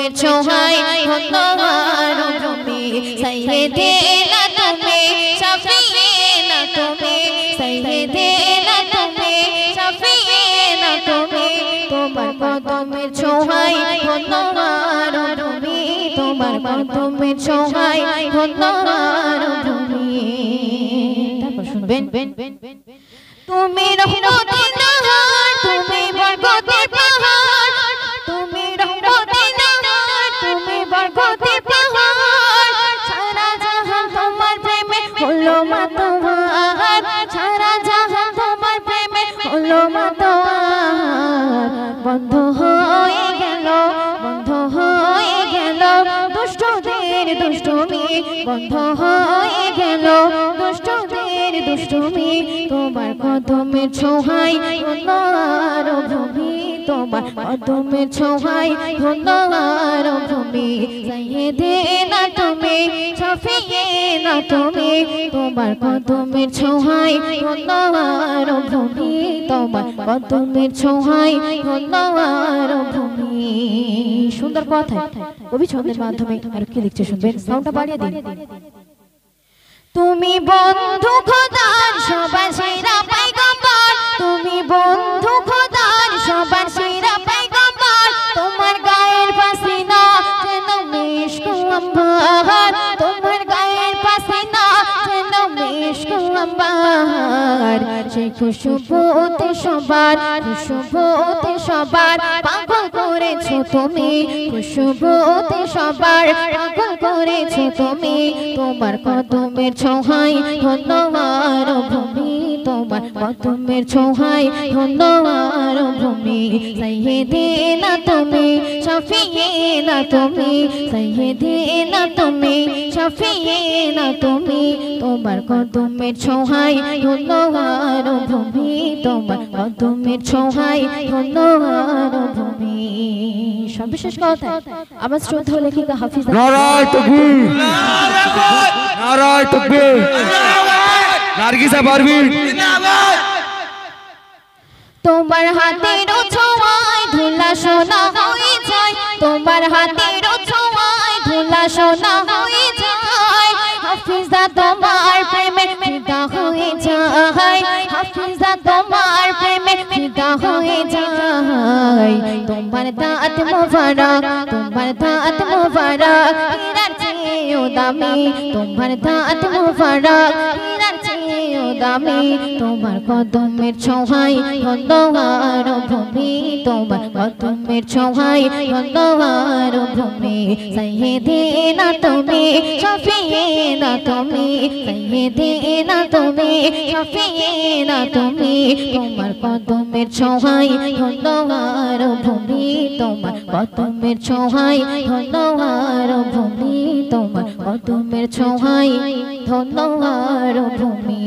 কদমের ছোঁয়ায় ধন্য আর ভূমি সাইয়েদেনা তুমি শাফিয়েনা তুমি সাইয়েদেনা তুমি শাফিয়েনা তুমি তোমার কদমের ছোঁয়ায় ধন্য আর ভূমি তোমার কদমের ছোঁয়ায় ধন্য আর ভূমি তারপর শুনবেন তুমি রহমতের নাহার তুমি বরকতের পাহাড় তুমি রহমতের নাহার তুমি বরকতের পাহাড় সারা জাহান তোমার প্রেমে হলো মাতোয়ার সারা জাহান তোমার প্রেমে হলো মাতোয়ার বন্ধ হয়ে গেল দুষ্টদের দুষ্টুমি বন্ধ হয়ে গেল দুষ্টদের দুষ্টুমি তোমার কদমের ছোঁয়ায় ধন্য আর ভূমি তোমার কদমের ছোঁয়ায় ধন্য আর ভূমি সাইয়েদেনা তুমি শাফিয়েনা তুমি তোমার কদমের ছোঁয়ায় ধন্য আর ভূমি তোমার কদমের ছোঁয়ায় ধন্য আর ভূমি সুন্দর কথা কবি ছন্দের মাধ্যমে আর কি লিখছে শুনবেন সাউন্ডটা বাড়িয়ে দিন তুমি বন্ধু খোদার সবার সেরা পয়গম্বর তুমি বন্ধু খোদার সবার সেরা পয়গম্বর তোমার গায়ের পাসিনা যেন মিশক আম্বার তোমার গায়ের পাসিনা যেন মিশক আম্বার সেই খুশবুতে সবার পাগল করেছো তুমি খুশবুতে সবার পাগল করেছো তুমি তোমার কদমের ছোঁয়ায় ধন্য আর ভূমি তোমার কদমের ছোঁয়ায় ধন্য আর ভূমি সাইয়েদেনা তুমি শাফিয়েনা তুমি সাইয়েদেনা তুমি শাফিয়েনা তুমি তোমার কদমের ছোঁয়ায় ধন্য আর ভূমি তোমার কদমের ছোঁয়ায় ধন্য আর ভূমি সর্বশেষ কথা আমার শ্রদ্ধা লেখিকা হাফিজা নারায়ে তাকবীর নারায়ে তাকবীর নারগিসা পারভীন জিন্দাবাদ তোমার হাতের ছোঁয়ায় ধুলা সোনা হয়ে যায় তোমার হাতের ছোঁয়ায় ধুলা সোনা হয়ে যায় হাফিজা তোমার প্রেমে ফিদা হয়ে যায় হাফিজা তোমার প্রেমে ফিদা হয়ে যায় তোমার দাঁত মোবারক হীরার চেয়েও দামি তোমার দাঁত মোবারক হীরার চেয়েও দামি তোমার কদমের ছোঁয়ায় ধন্য আর ভূমি তোমার কদমের ছোঁয়ায় ধন্য আর ভূমি সাইয়েদেনা তুমি শাফিয়েনা তুমি সাইয়েদেনা তুমি শাফিয়েনা তুমি তোমার কদমের ছোঁয়ায় ধন্য আর ভূমি তোমার কদমের ছোঁয়ায় ধন্য আর ভূমি তোমার কদমের ছোঁয়ায় ধন্য আর ভূমি